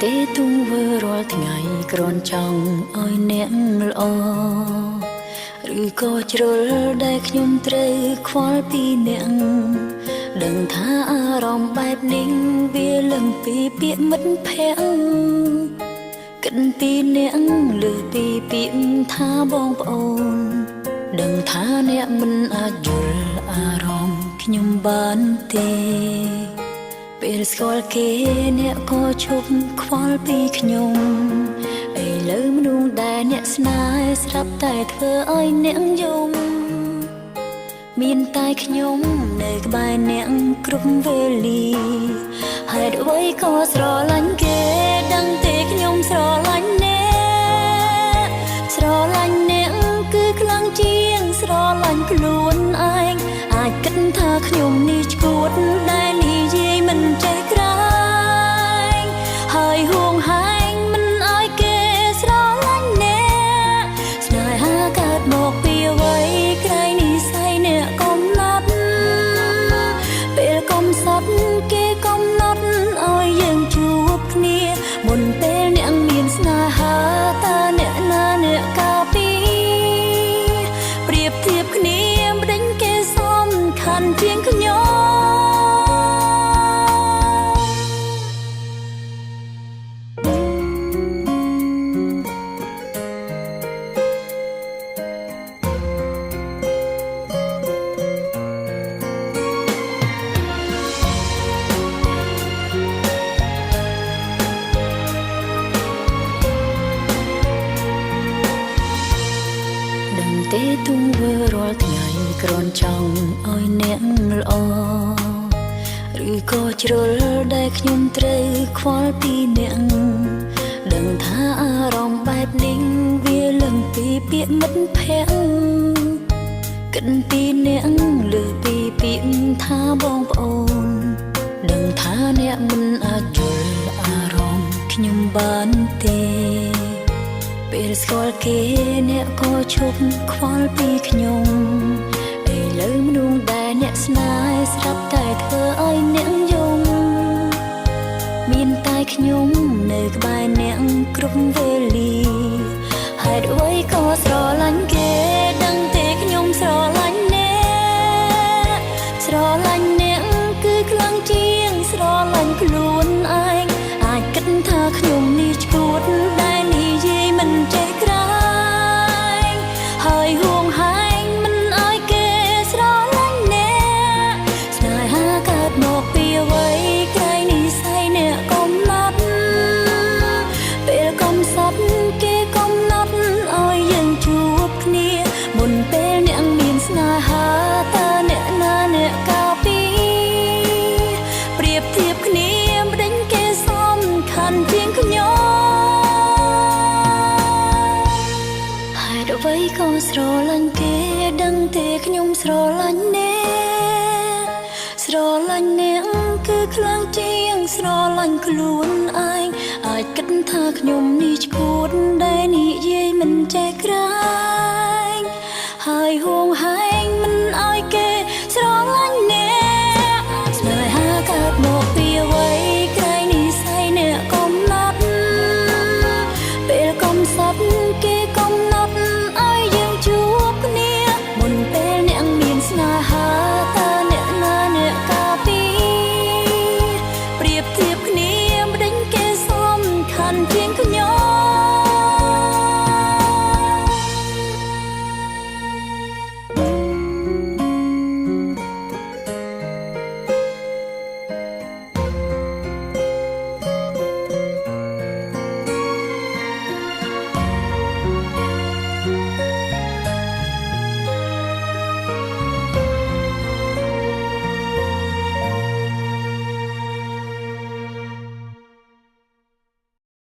ទេទុំវើរាល់ថ្ងៃគ្រាន់ចង់ឲ្យអ្នកល្អឬក៏ជ្រុលដែលខ្ញុំត្រូវខ្វល់ពីអ្នកដឹងថាអារម្មណ៍បែបនេះវាលឹងពីពាក្យមិត្តភក្តិគិតពីអ្នកលើពីពាក្យថាបងប្អូនដឹងថាអ្នកមិនអាចយល់អារម្មណ៍ខ្ញុំបានទេពេលស្គាល់គេអ្នកក៏ឈប់ខ្វល់ពីខ្ញុំឥឡូវមនុស្សដែលអ្នកស្នេហ៍ស្រាប់តែធ្វើឲ្យអ្នកយំមានតែខ្ញុំនៅក្បែរអ្នកគ្រប់វេលាហេតុអ្វីក៏ស្រឡាញ់គេដឹងទេខ្ញុំស្រឡាញ់អ្នកស្រឡាញ់អ្នកគឺខ្លាំងជាងស្រឡាញ់ខ្លួនឯងអាចគិតថាខ្ញុំនេះឈួតដែលនិយាយមិនចេះក្រែងហើយហួងហែងមិនឲ្យគេស្រឡាញ់អ្នកស្នេហាកើតមកពីអ្វីក្រែងនិស័យអ្នកកំណត់ពេលកំសត់គេកំណត់ឲ្យយើងជួបគ្នាមុនពេលអ្នកមានស្នេហាតើអ្នកណាអ្នកការពីប្រៀបធៀបគ្នាមិនដេញគេសំខាន់ជាងខ្ញុំទេទុំវើរាល់ថ្ងៃគ្រាន់ចង់ឲ្យអ្នកល្អឬក៏ជ្រុលដែលខ្ញុំត្រូវខ្វល់ពីអ្នកដឹងថាអារម្មណ៍បែបនេះវាលឹងពីពាក្យមិត្តភក្តិគិតពីអ្នកលើពីពាក្យថាបងប្អូនដឹងថាអ្នកមិនអាចយល់អារម្មណ៍ខ្ញុំបានទេពេលស្គាល់គេអ្នកក៏ឈប់ខ្វល់ពីខ្ញុំឥឡូវមនុស្សដែលអ្នកស្នេហ៍ស្រាប់តែធ្វើឲ្យអ្នកយំមានតែខ្ញុំនៅក្បែរអ្នកគ្រប់វេលាហេតុអ្វីក៏ស្រឡាញ់គេដឹងទេខ្ញុំស្រឡាញ់អ្នកស្រឡាញ់អ្នកគឺខ្លាំងជាងស្រឡាញ់ខ្លួនឯងអាចគិតថាខ្ញុំនេះឈួតដែលនិយាយមិនចេះក្រែងហើយហួងហែងមិនឲ្យគេស្រឡាញ់អ្នកស្នេហាកើតមកពីអ្វីក្រែងនិស័យអ្នកកំណត់ពេលកំសត់គេកំណត់ឲ្យយើងជួបគ្នាមុនពេលអ្នកមានស្នេហាតើអ្នកណាអ្នកការពីប្រៀបធៀបគ្នាមិនដេញគេសំខាន់ជាងខ្ញុំអ្វីក៏ស្រឡាញ់គេដឹងទេខ្ញុំស្រឡាញ់អ្នកស្រឡាញ់អ្នកគឺខ្លាំងជាងស្រឡាញ់ខ្លួនឯងអាចគិតថាខ្ញុំនេះឈួតដែលនិយាយមិនចេះក្រែងហើយហួងហែ